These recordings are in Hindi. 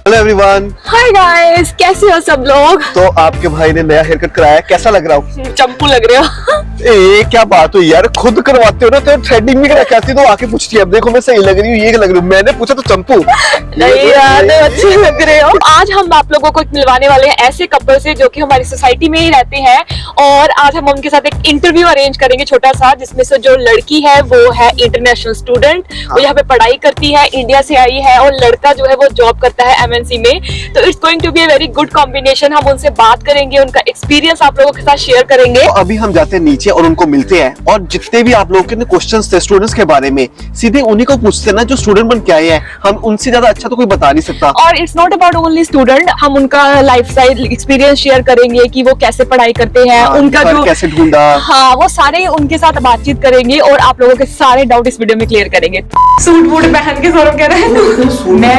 Hello everyone. हाय गाइस, कैसे हो सब लोग? तो आपके भाई ने नया हेयर कट कराया, कैसा लग रहा हूँ? चंपू लग रहे हो। ए क्या बात हुई यार, खुद करवाते हो ना तो थ्रेडिंग भी करा के आती, तो आके पूछती है अब देखो मैं सही लग रही हूँ, ये लग रही हूँ। मैंने पूछा तो चंपू। नहीं यार, अच्छे लग रहे हो। आज हम आप लोगों को मिलवाने वाले हैं ऐसे कपल से जो कि हमारी सोसाइटी में ही रहते हैं, और आज हम उनके साथ एक इंटरव्यू अरेंज करेंगे छोटा सा, जिसमें से जो लड़की है वो है इंटरनेशनल स्टूडेंट, वो यहाँ पे पढ़ाई करती है, इंडिया से आई है, और लड़का जो है वो जॉब करता है एमएनसी में। तो it's going to be a very good combination. हम उनसे बात करेंगे, उनका एक्सपीरियंस आप लोगों के साथ शेयर करेंगे। तो अभी हम जाते हैं नीचे और उनको मिलते हैं, और जितने भी आप लोगों के क्वेश्चंस थे स्टूडेंट्स के बारे में, सीधे उन्हीं को पूछते हैं ना जो स्टूडेंट बन के आए हैं। हम उनसे ज्यादा अच्छा तो कोई बता नहीं सकता। और it's not about only student, हम उनका लाइफ स्टाइल एक्सपीरियंस शेयर करेंगे कि वो कैसे पढ़ाई करते हैं, उनका जो कैसे ढूंढा, हाँ वो सारे उनके साथ बातचीत करेंगे, और आप लोगों के सारे डाउट इस वीडियो में क्लियर करेंगे। सूट वूट पहन के सौरभ कह रहे हैं मैं,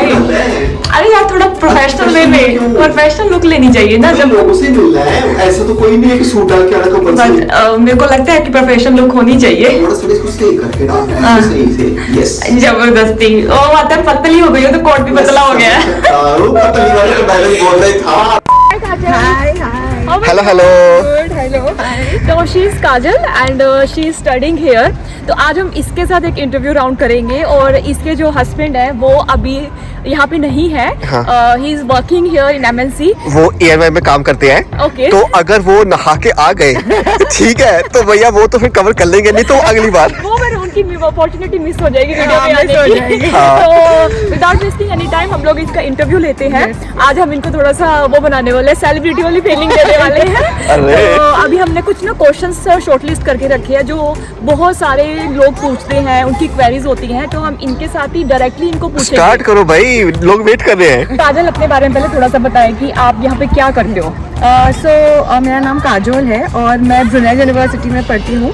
अरे यार थोड़ा प्रोफेशनल वे में प्रोफेशनल लुक लेनी चाहिए ना जब लोगों से मिलना है। ऐसा तो कोई नहीं है कि सूट डाल के आना कंपल्सरी। मेरे को लगता है कि प्रोफेशनल लुक होनी चाहिए। जबरदस्ती ओ मतलब पतली हो गई हो तो कोट भी पतला हो गया है। Hello hello hello. तो she is Kajal and she is studying here. तो आज हम इसके साथ एक इंटरव्यू राउंड करेंगे, और इसके जो हस्बैंड है वो अभी यहाँ पे नहीं है। He is working here in MNC. वो एएमआई में काम करते हैं। ओके। तो अगर वो नहा के आ गए ठीक है तो भैया वो तो फिर कवर कर लेंगे, नहीं तो अगली बार वो फिर उनकी अपॉर्चुनिटी मिस हो जाएगी वीडियो में आने की। तो विदाउट वेस्टिंग एनी टाइम हम लोग इसका इंटरव्यू लेते हैं। आज हम इनको थोड़ा सा वो बनाने वाले हैं, सेलिब्रिटी वाली फीलिंग देने वाले हैं। तो अभी हमने कुछ ना क्वेश्चंस शॉर्टलिस्ट करके रखे हैं जो बहुत सारे लोग पूछते हैं, उनकी क्वेरीज होती हैं, तो हम इनके साथ ही डायरेक्टली इनको पूछेंगे। स्टार्ट करो भाई, लोग वेट कर रहे हैं। काजल अपने बारे में पहले थोड़ा सा बताएं कि आप यहाँ पे क्या करते हो। मेरा नाम काजोल है और मैं ब्रुनेल यूनिवर्सिटी में पढ़ती हूँ।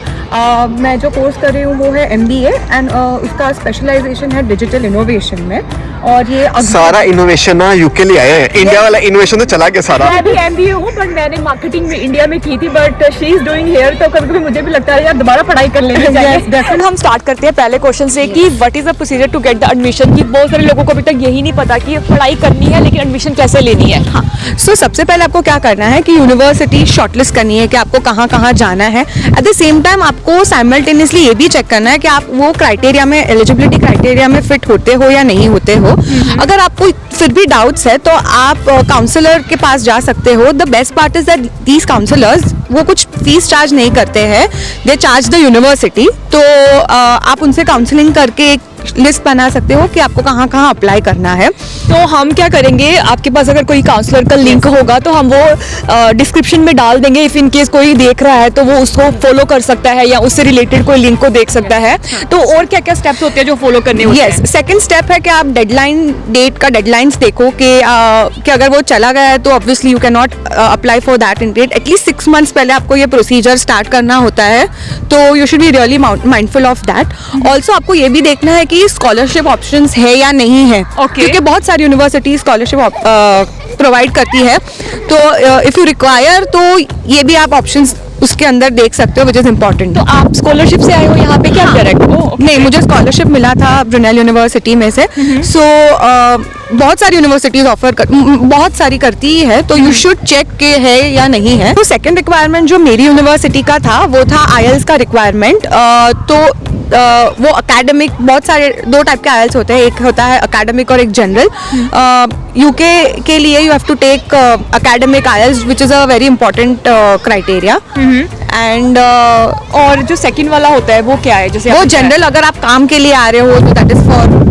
मैं जो कोर्स कर रही हूँ वो है MBA एंड उसका स्पेशलाइजेशन है डिजिटल इनोवेशन में। और ये सारा इनोवेशन ना यूके ले आए हैं, इंडिया वाला इनोवेशन तो चला गया सारा। मैं भी MBA हूँ, बट मैंने मार्केटिंग में इंडिया में की थी, but she is doing here. तो कभी कभी मुझे भी लगता है यार दोबारा पढ़ाई कर लेनी चाहिए। हम स्टार्ट करते हैं पहले क्वेश्चन से कि what is the procedure to get the admission. कि बहुत सारे लोगों को अभी तक यही नहीं पता कि पढ़ाई करनी है लेकिन एडमिशन कैसे लेनी है। हाँ, सो सबसे पहले आपको क्या करना है कि यूनिवर्सिटी शॉर्टलिस्ट करनी है कि आपको कहाँ कहाँ जाना है। एट द सेम टाइम आपको साइमल्टेनियसली ये भी चेक करना है कि आप वो क्राइटेरिया में, एलिजिबिलिटी क्राइटेरिया में फिट होते हो या नहीं होते हो। अगर आपको फिर भी डाउट्स है तो आप काउंसलर के पास जा सकते हो। The best part is that these counsellors वो कुछ फीस चार्ज नहीं करते हैं, दे चार्ज द यूनिवर्सिटी। तो आप उनसे काउंसलिंग करके एक लिस्ट बना सकते हो कि आपको कहाँ कहाँ अप्लाई करना है। तो हम क्या करेंगे, आपके पास अगर कोई काउंसलर का लिंक होगा तो हम वो डिस्क्रिप्शन में डाल देंगे। इफ इन केस कोई देख रहा है तो वो उसको फॉलो कर सकता है या उससे रिलेटेड कोई लिंक को देख सकता है। तो और क्या क्या स्टेप्स होते हैं जो फॉलो करने होते हैं? यस, सेकंड स्टेप है कि आप डेडलाइन डेट का डेडलाइंस देखो कि अगर वो चला गया है तो obviously you can not apply for that in date. At least 6 months पहले आपको ये प्रोसीजर स्टार्ट करना होता है, तो you should be really mindful of that. Also आपको ये भी देखना है कि स्कॉलरशिप ऑप्शंस है या नहीं है। क्योंकि बहुत सारी यूनिवर्सिटी स्कॉलरशिप प्रोवाइड करती है, तो इफ यू रिक्वायर तो ये भी आप ऑप्शंस उसके अंदर देख सकते हो, विच इज इम्पोर्टेंट। तो आप स्कॉलरशिप से आए हो यहाँ पे क्या डायरेक्ट? नहीं, मुझे स्कॉलरशिप मिला था ब्रुनेल यूनिवर्सिटी में से। सो बहुत सारी यूनिवर्सिटीज बहुत सारी करती ही है, तो यू शुड चेक के है या नहीं है। तो सेकंड रिक्वायरमेंट जो मेरी यूनिवर्सिटी का था वो था IELTS का रिक्वायरमेंट। तो वो अकेडमिक, बहुत सारे 2 टाइप के IELTS होते हैं, एक होता है अकेडमिक और एक जनरल। UK के लिए you have to take academic IELTS which is a very important criteria. And और जो सेकंड वाला होता है वो क्या है? जैसे वो जनरल, अगर आप काम के लिए आ रहे हो तो that is for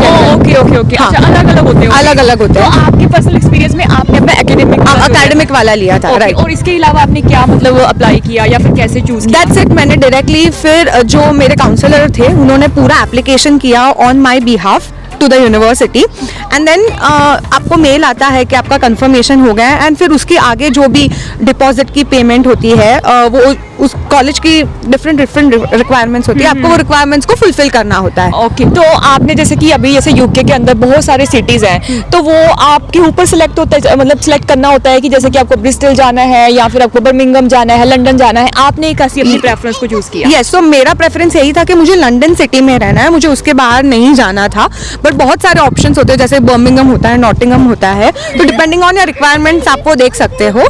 okay okay okay. अच्छा, अलग अलग होते हैं। अलग अलग होते हैं। तो आपके पर्सनल एक्सपीरियंस में आपने अपना एकेडमिक वाला लिया था, राइट। और इसके अलावा आपने क्या मतलब अप्लाई किया या फिर कैसे चूज किया? That's it. मैंने डायरेक्टली फिर जो मेरे काउंसलर थे उन्होंने पूरा एप्लीकेशन किया on my behalf. To the university and then आपको मेल आता है कि आपका कंफर्मेशन हो गया है एंड फिर उसके आगे जो भी डिपॉजिट की पेमेंट होती है वो उस कॉलेज की डिफरेंट रिक्वायरमेंट्स होती है, आपको वो रिक्वायरमेंट्स को फुलफिल करना होता है। ओके तो आपने जैसे कि अभी जैसे यूके के अंदर बहुत सारे सिटीज हैं, तो वो आपके ऊपर सिलेक्ट होता है, मतलब सिलेक्ट करना होता है कि जैसे कि आपको ब्रिस्टल जाना है या फिर आपको बर्मिंघम जाना है, लंदन जाना है, आपने कैसी अपनी प्रेफरेंस को चूज किया? यस, तो मेरा प्रेफरेंस यही था कि मुझे लंदन सिटी में रहना है, मुझे उसके बाहर नहीं जाना था। बट बहुत सारे ऑप्शंस होते हैं, जैसे बर्मिंघम होता है, नॉटिंघम होता है, तो डिपेंडिंग ऑन योर रिक्वायरमेंट्स आप वो देख सकते हो।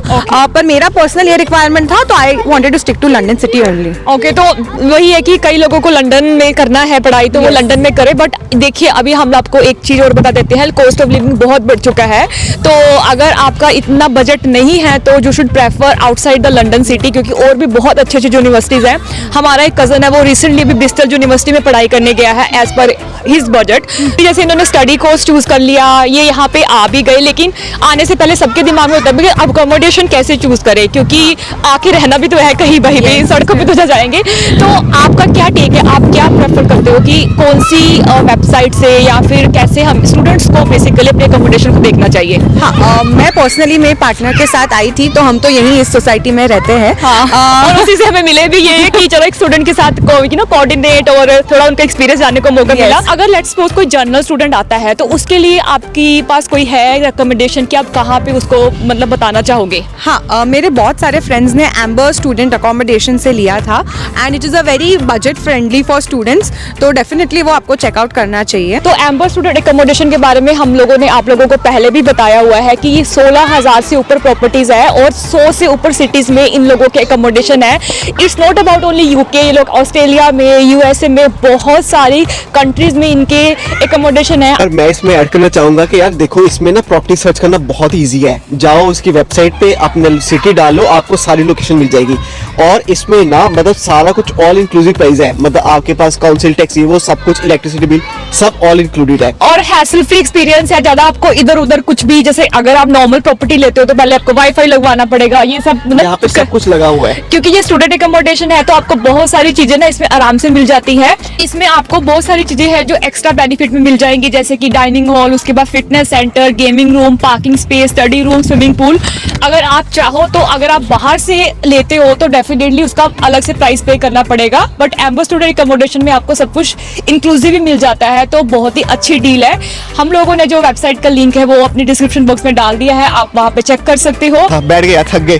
पर मेरा पर्सनल ये रिक्वायरमेंट था, तो I wanted to stick to London city only. Okay तो वही है कि कई लोगों को लंदन में करना है पढ़ाई, तो वो लंदन में करे। बट देखिए अभी हम आपको एक चीज और बता देते हैं, कॉस्ट ऑफ लिविंग बहुत बढ़ चुका है, तो अगर आपका इतना बजट नहीं है तो you should prefer outside the London city, क्योंकि और भी बहुत अच्छी अच्छी यूनिवर्सिटीज हैं। हमारा एक कजन है, वो रिसेंटली भी ब्रिस्टल यूनिवर्सिटी में पढ़ाई करने गया है एज पर हिज बजट। जैसे इन्होंने स्टडी कोर्स चूज कर लिया, ये यहाँ पे आ भी गए, लेकिन आने से पहले सबके दिमाग में होता है कि अब अकोमोडेशन कैसे चूज करें, क्योंकि आके रहना भी तो है कहीं वहीं पे, सड़कों पे तो जा जाएंगे। तो आपका क्या टेक है, आप क्या प्रेफर करते हो कि कौन सी वेबसाइट से या फिर कैसे हम स्टूडेंट्स को बेसिकली अपने अकोमोडेशन को देखना चाहिए? हाँ, मैं पर्सनली मेरे पार्टनर के साथ आई थी, तो हम तो यहीं इस सोसाइटी में रहते हैं। और उसी से हमें मिले भी ये कि चलो एक स्टूडेंट के साथ कोऑर्डिनेट और थोड़ा उनका एक्सपीरियंस जानने को मौका मिला। अगर लेट्स सपोज कोई जनरल स्टूडेंट आता है, तो उसके लिए आपके पास कोई है रिकमेंडेशन कि आप कहाँ पे उसको मतलब बताना चाहोगे? हाँ, मेरे बहुत सारे फ्रेंड्स ने एम्बर स्टूडेंट अकोमोडेशन से लिया था and it is a very budget friendly for students, तो डेफिनेटली वो आपको चेकआउट करना चाहिए। तो एम्बर स्टूडेंट अकोमोडेशन के बारे में हम लोगों ने आप लोगों को पहले भी बताया हुआ है कि ये 16,000 से ऊपर प्रॉपर्टीज है और 100 से ऊपर सिटीज में इन लोगों के अकोमोडेशन है। It's not about only UK, ये लोग ऑस्ट्रेलिया में, यूएसए में, बहुत सारी कंट्रीज में इनके अकोमोडेशन है। और मैं इसमें ऐड करना चाहूंगा कि यार देखो, इसमें ना प्रॉपर्टी सर्च करना बहुत इजी है। जाओ उसकी वेबसाइट पे, अपने सिटी डालो, आपको सारी लोकेशन मिल जाएगी। और इसमें ना मतलब सारा कुछ ऑल इंक्लूसिव प्राइस है, मतलब आपके पास काउंसिल टैक्स, ये वो सब कुछ, इलेक्ट्रिसिटी बिल सब ऑल इंक्लूडेड है और हैसल फ्री एक्सपीरियंस है। ज्यादा आपको इधर उधर कुछ भी, जैसे अगर आप नॉर्मल प्रॉपर्टी लेते हो तो पहले आपको वाईफाई लगवाना पड़ेगा, ये सब यहाँ पे सब कुछ लगा हुआ है। क्योंकि ये स्टूडेंट अकोमोडेशन है, तो आपको बहुत सारी चीजें ना इसमें आराम से मिल जाती है। इसमें आपको बहुत सारी चीजें हैं जो एक्स्ट्रा बेनिफिट में मिल जाएंगी, जैसे कि डाइनिंग हॉल, उसके बाद fitness centre, gaming room, parking space, study room, swimming pool. अगर आप चाहो तो अगर आप बाहर से लेते हो तो डेफिनेटली उसका अलग से प्राइस पे करना पड़ेगा, बट एम्बर स्टूडेंट अकोमोडेशन में आपको सब कुछ इंक्लूसिव ही मिल जाता है, तो बहुत ही अच्छी डील है। हम लोगों ने जो वेबसाइट का लिंक है वो अपनी डिस्क्रिप्शन बॉक्स में डाल दिया है, आप वहाँ पे चेक कर सकते हो। बैठ गया, थक गए।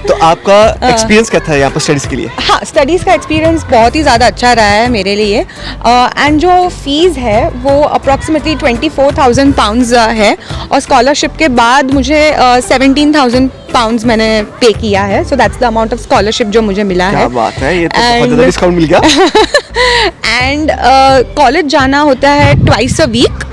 तो आपका एक्सपीरियंस क्या था यहाँ पर स्टडीज के लिए? हाँ, स्टडीज़ का एक्सपीरियंस बहुत ही ज़्यादा अच्छा रहा है मेरे लिए एंड जो फीस है वो अप्रॉक्सीमेटली 24,000 पाउंड्स है और स्कॉलरशिप के बाद मुझे 17,000 पाउंड्स मैंने पे किया है, so that's the amount of scholarship जो मुझे मिला है। क्या बात है, ये तो बहुत ज़्यादा डिस्काउंट मिल गया। एंड कॉलेज जाना होता है ट्वाइस अ वीक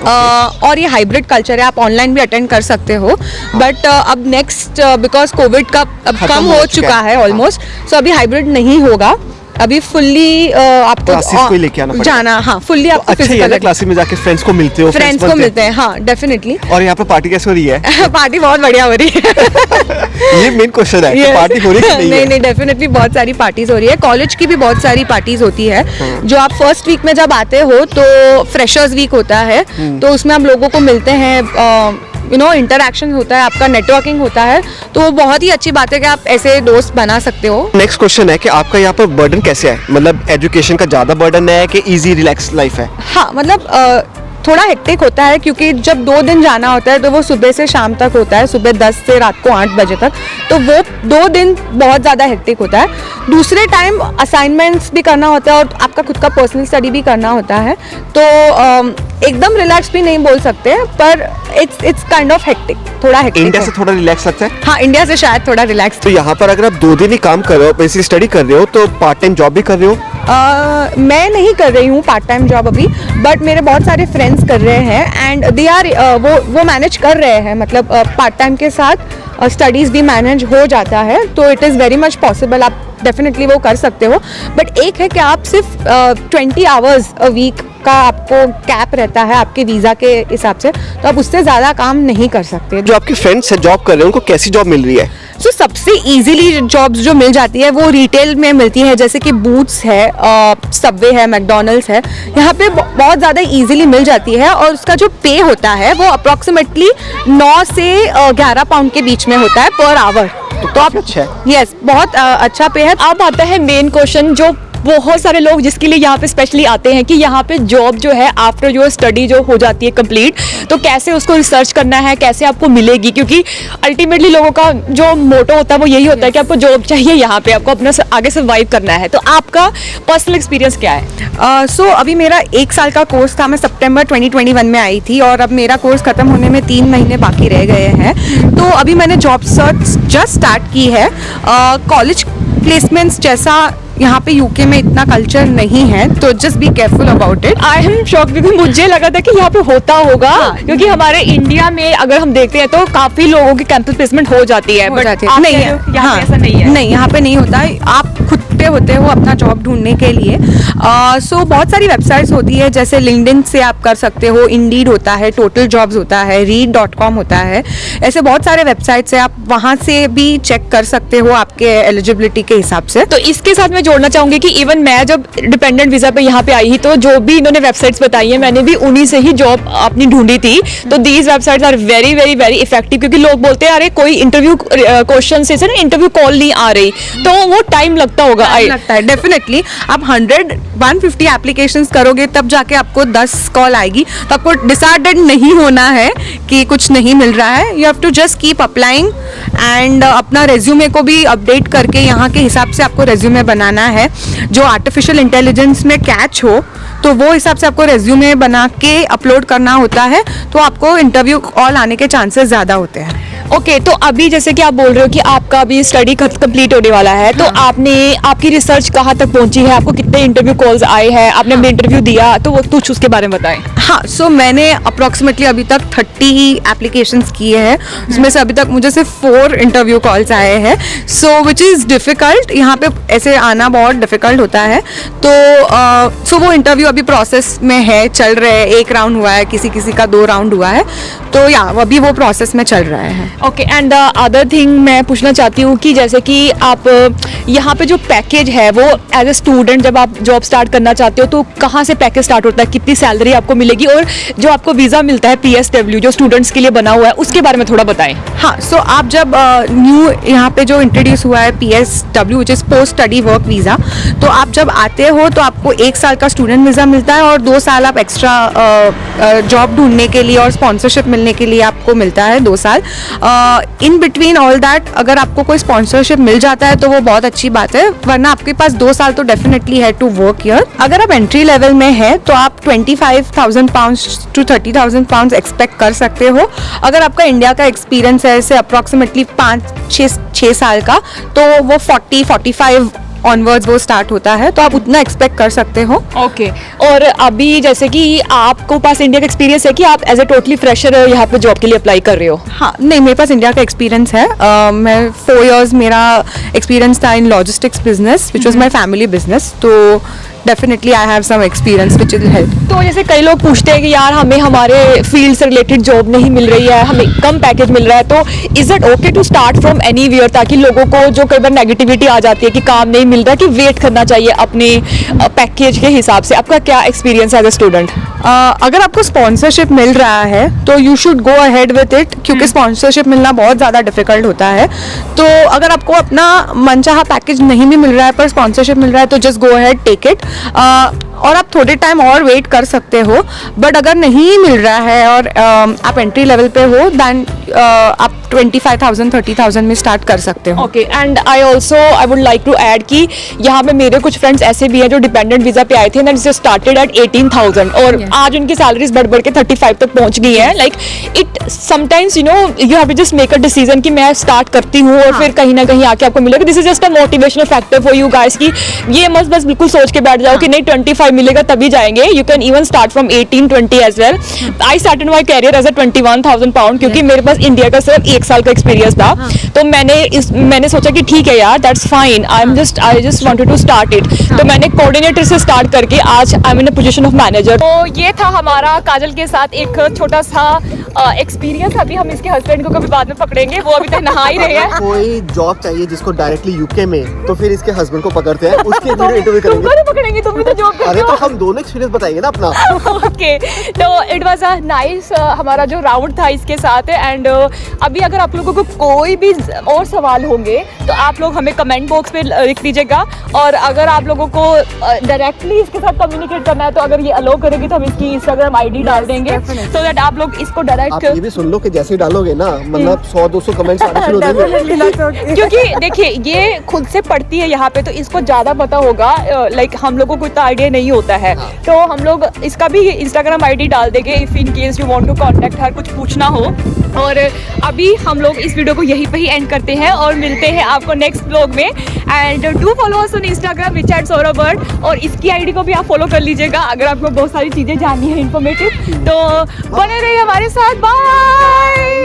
और ये हाइब्रिड कल्चर है, आप ऑनलाइन भी अटेंड कर सकते हो, बट अब नेक्स्ट बिकॉज कोविड का अब कम हो चुका है ऑलमोस्ट, सो अभी हाइब्रिड नहीं होगा, अभी फुल्ली आपको को लेके आना पड़ेगा। जाना, हाँ फुल्ली आपको अच्छा ही है ना, क्लासेस में जाके फ्रेंड्स को मिलते हो, फ्रेंड्स को मिलते हैं, हाँ डेफिनेटली। और यहाँ पे पार्टी कैसे हो रही है? पार्टी बहुत बढ़िया हो रही है। ये मेन क्वेश्चन है कि पार्टी हो रही है कि नहीं? नहीं, डेफिनेटली बहुत सारी पार्टीज हो रही है। कॉलेज की भी बहुत सारी पार्टीज होती है। जो आप फर्स्ट वीक में जब आते हो तो फ्रेशर्स वीक होता है, तो उसमें हम लोगों को मिलते हैं, इंटरैक्शन होता है, आपका नेटवर्किंग होता है, तो वो बहुत ही अच्छी बात है कि आप ऐसे दोस्त बना सकते हो। नेक्स्ट क्वेश्चन है कि आपका यहाँ पर बर्डन कैसे है, मतलब एजुकेशन का ज्यादा बर्डन है कि इजी रिलैक्स लाइफ है? हाँ, मतलब थोड़ा हेक्टिक होता है, क्योंकि जब 2 दिन जाना होता है तो वो सुबह से शाम तक होता है, सुबह 10 से रात को 8 बजे तक, तो वो 2 दिन बहुत ज़्यादा हेक्टिक होता है। दूसरे टाइम असाइनमेंट्स भी करना होता है और आपका खुद का पर्सनल स्टडी भी करना होता है, तो एकदम रिलैक्स भी नहीं बोल सकते, पर इट्स काइंड ऑफ हेक्टिक, थोड़ा हेक्टिक। इंडिया से थोड़ा रिलैक्स लगता है? हाँ, इंडिया से शायद थोड़ा रिलैक्स। तो यहाँ पर अगर आप 2 दिन ही काम कर रहे हो, बेसिकली स्टडी कर रहे हो, तो पार्ट टाइम जॉब भी कर रहे हो? मैं नहीं कर रही हूँ पार्ट टाइम जॉब अभी, बट मेरे बहुत सारे फ्रेंड्स कर रहे हैं एंड दे आर वो मैनेज कर रहे हैं, मतलब पार्ट टाइम के साथ स्टडीज़ भी मैनेज हो जाता है, तो it is very much possible, आप डेफिनेटली वो कर सकते हो। बट एक है कि आप सिर्फ 20 आवर्स अ वीक का आपको कैप रहता है आपके वीज़ा के हिसाब से, तो आप उससे ज़्यादा काम नहीं कर सकते। जो आपके फ्रेंड्स हैं जॉब कर रहे हैं, उनको कैसी जॉब मिल रही है? सो सबसे इजीली जॉब्स जो मिल जाती है वो रिटेल में मिलती है, जैसे कि बूट्स है, सबवे है, मैकडोनल्ड्स है, यहाँ पे बहुत ज़्यादा इजीली मिल जाती है। और उसका जो पे होता है वो अप्रॉक्सीमेटली 9 से 11 पाउंड के बीच में होता है पर आवर। तो आप अच्छा है। यस, बहुत अच्छा पे है। अब आता है मेन क्वेश्चन, जो बहुत सारे लोग जिसके लिए यहाँ पे स्पेशली आते हैं कि यहाँ पे जॉब जो है आफ्टर योर स्टडी जो हो जाती है कंप्लीट, तो कैसे उसको रिसर्च करना है, कैसे आपको मिलेगी, क्योंकि अल्टीमेटली लोगों का जो मोटो होता है वो यही होता है कि आपको जॉब चाहिए, यहाँ पे आपको अपना आगे सर्वाइव करना है। तो आपका पर्सनल एक्सपीरियंस क्या है? सो अभी मेरा 1 साल का कोर्स था, मैं सितंबर 2021 में आई थी और अब मेरा कोर्स खत्म होने में 3 महीने बाकी रह गए हैं। तो अभी मैंने जॉब सर्च जस्ट स्टार्ट की है। कॉलेज प्लेसमेंट्स जैसा यहाँ पे यूके में इतना कल्चर नहीं है, तो just be careful about it. I am shock, क्योंकि मुझे लगा था कि यहाँ पे होता होगा, क्योंकि हमारे इंडिया में अगर हम देखते हैं तो काफी लोगों की कैंपस प्लेसमेंट हो जाती है, बट नहीं है, यहाँ पे ऐसा नहीं है। नहीं, यहाँ पे नहीं होता है। आप खुद पे होते हो अपना जॉब ढूंढने के लिए। सो बहुत सारी वेबसाइट्स होती है, जैसे लिंक्डइन से आप कर सकते हो, इंडीड होता है, टोटल जॉब्स होता है, read.com होता है, ऐसे बहुत सारे वेबसाइट्स है, आप वहाँ से भी चेक कर सकते हो आपके एलिजिबिलिटी के हिसाब से। तो इसके साथ मैं जोड़ना चाहूंगी कि इवन मैं जब डिपेंडेंट वीजा पे यहाँ पे आई ही, तो जो भी इन्होंने वेबसाइट्स बताई है मैंने भी उन्हीं से ही जॉब अपनी ढूंढी थी। तो these websites are very very very effective, क्योंकि लोग बोलते हैं अरे कोई इंटरव्यू क्वेश्चन से ना इंटरव्यू कॉल नहीं आ रही, तो वो टाइम लगता होगा। लगता है डेफिनेटली। आप 150 एप्लीकेशंस करोगे तब जाके आपको 10 कॉल आएगी, तो आपको डिसऑर्डर्ड नहीं होना है कि कुछ नहीं मिल रहा है। You have to just keep applying and अपना रेज्यूमे को भी अपडेट करके यहाँ के हिसाब से आपको रेज्यूमे बनाना है। जो आर्टिफिशियल इंटेलिजेंस में कैच हो तो वो हिसाब से आपको रेज्यूमे बना के अपलोड करना होता है, तो आपको इंटरव्यू कॉल आने के चांसेस ज़्यादा होते हैं। ओके, तो अभी जैसे कि आप बोल रहे हो कि आपका अभी स्टडी कंप्लीट होने वाला है, तो आपकी रिसर्च कहाँ तक पहुंची है, आपको कितने इंटरव्यू कॉल्स आए हैं, आपने अपने इंटरव्यू दिया, तो वो कुछ उसके बारे में बताएं। हाँ, सो मैंने अप्रॉक्सीमेटली अभी तक 30 एप्लीकेशंस किए हैं, उसमें से अभी तक मुझे सिर्फ 4 इंटरव्यू कॉल्स आए हैं। सो विच इज़ डिफ़िकल्ट, यहाँ पे ऐसे आना बहुत डिफ़िकल्ट होता है। तो वो इंटरव्यू अभी प्रोसेस में है, चल रहे हैं। 1 राउंड हुआ है, किसी का 2 राउंड हुआ है, तो या अभी वो प्रोसेस में चल रहा है। ओके, एंड अदर थिंग मैं पूछना चाहती हूँ कि जैसे कि आप यहाँ पे जो पैकेज है वो एज ए स्टूडेंट जब आप जॉब स्टार्ट करना चाहते हो तो कहाँ से पैकेज स्टार्ट होता है, कितनी सैलरी आपको मिलेगी, और जो आपको वीज़ा मिलता है PSW जो स्टूडेंट्स के लिए बना हुआ है उसके बारे में थोड़ा बताएं। हाँ, सो आप जब न्यू यहाँ पे जो इंट्रोड्यूस हुआ है PSW which is post study work visa, तो आप जब आते हो तो आपको 1 साल का स्टूडेंट वीज़ा मिलता है और 2 साल आप एक्स्ट्रा जॉब ढूंढने के लिए और स्पॉन्सरशिप मिलने के लिए आपको मिलता है 2 साल। इन बिटवीन ऑल दैट अगर आपको कोई स्पॉन्सरशिप मिल जाता है तो वो बहुत अच्छी बात है, वरना आपके पास 2 साल तो डेफिनेटली है टू वर्क हियर। अगर आप एंट्री लेवल में है तो आप 25,000 पाउंड्स टू 30,000 पाउंड्स एक्सपेक्ट कर सकते हो। अगर आपका इंडिया का एक्सपीरियंस है ऐसे अप्रॉक्सीमेटली 5-6 साल का, तो वो 40-45 ऑनवर्ड्स वो स्टार्ट होता है, तो आप उतना एक्सपेक्ट कर सकते हो। ओके, और अभी जैसे कि आपको पास इंडिया का एक्सपीरियंस है कि आप एज ए टोटली फ्रेशर यहाँ पे जॉब के लिए अप्लाई कर रहे हो? हाँ, नहीं, मेरे पास इंडिया का एक्सपीरियंस है। मैं 4 इयर्स मेरा एक्सपीरियंस था in logistics business which was my family business, तो definitely I have some experience which will help. तो जैसे कई लोग पूछते हैं कि यार हमें हमारे फील्ड से रिलेटेड जॉब नहीं मिल रही है, हमें कम पैकेज मिल रहा है, तो is it okay to start from anywhere, ताकि लोगों को जो कई बार नेगेटिविटी आ जाती है कि काम नहीं मिल रहा, कि वेट करना चाहिए अपने पैकेज के हिसाब से? आपका क्या एक्सपीरियंस है एज ए स्टूडेंट? अगर आपको स्पॉन्सरशिप मिल रहा है तो you should go ahead with it, क्योंकि स्पॉन्सरशिप मिलना बहुत ज़्यादा डिफिकल्ट होता है। तो अगर आपको अपना मनचाहा पैकेज नहीं भी मिल रहा है पर स्पॉन्सरशिप मिल रहा है तो just go ahead, take it, और आप थोड़े टाइम और वेट कर सकते हो। बट अगर नहीं मिल रहा है और आप एंट्री लेवल पे हो, दैन आप 25,000 30,000 में स्टार्ट कर सकते हो। Okay, and I would like to add कि यहाँ पे मेरे कुछ फ्रेंड्स ऐसे भी हैं जो डिपेंडेंट वीजा पे आए थे एंड जो स्टार्टेड एट 18,000 और आज उनकी सैलरीज बढ़ के 35 तक पहुंच गई है। Like it sometimes you have to just make a decision कि मैं स्टार्ट करती हूँ और फिर कहीं ना कहीं आके आपको मिलेगा। This is just a motivational factor for you guys कि ये मत बस बिल्कुल सोच के बैठ जाओ कि नहीं 25 मिलेगा तभी जाएंगे। You can even start from 18-20 as well. I started my career as a 21,000 pound क्योंकि मेरे पास इंडिया का सिर्फ 1 साल का एक्सपीरियंस था। तो मैंने सोचा कि ठीक है यार, that's fine, I just wanted to start it. तो मैंने कोऑर्डिनेटर से स्टार्ट करके आज I am in a position of manager. तो ये था हमारा काजल के साथ एक छोटा सा एक्सपीरियंस अभी हम इसके हस्बैंड को कभी बाद में पकड़ेंगे, वो अभी तक नहा ही रहे हैं। कोई जॉब चाहिए जिसको डायरेक्टली यूके में, तो फिर इसके हस्बैंड को पकड़ते हैं, उसके इंटरव्यू करेंगे। तुमको नहीं पकड़ेंगे, तुम भी तो जॉब अरे करते तो हो। हम दोनों एक्सपीरियंस बताएंगे ना अपना। ओके, तो इट वाज अ नाइस हमारा जो राउंड था इसके साथ। एंड अभी अगर आप लोगों को कोई भी और सवाल होंगे तो आप लोग हमें कमेंट बॉक्स पे लिख दीजिएगा। और अगर आप लोगों को डायरेक्टली इसके साथ कम्युनिकेट करना है तो अगर ये अलो करेगी तो हम इसकी इंस्टाग्राम आईडी डाल देंगे, सो दैट आप लोग इसको आप डायरेक्ट, ये भी सुन लो कि जैसे ही डालोगे ना, मतलब 100-200 कमेंट्स आने शुरू हो जाएंगे। क्योंकि देखिए ये खुद से पढ़ती है यहाँ पे, तो इसको ज्यादा पता होगा। लाइक हम लोगों को इतना आइडिया नहीं होता है, तो हम लोग इसका भी इंस्टाग्राम आईडी डाल देंगे if in case you want to contact her, कुछ पूछना हो। और अभी हम लोग इस वीडियो को यहीं पे ही एंड करते हैं और मिलते हैं आपको नेक्स्ट ब्लॉग में। And do follow us on Instagram @saurabh, और इसकी आईडी को भी आप फॉलो कर लीजिएगा अगर आपको बहुत सारी चीजें जाननी है इन्फॉर्मेटिव। तो बने रहिए हमारे साथ, बाय।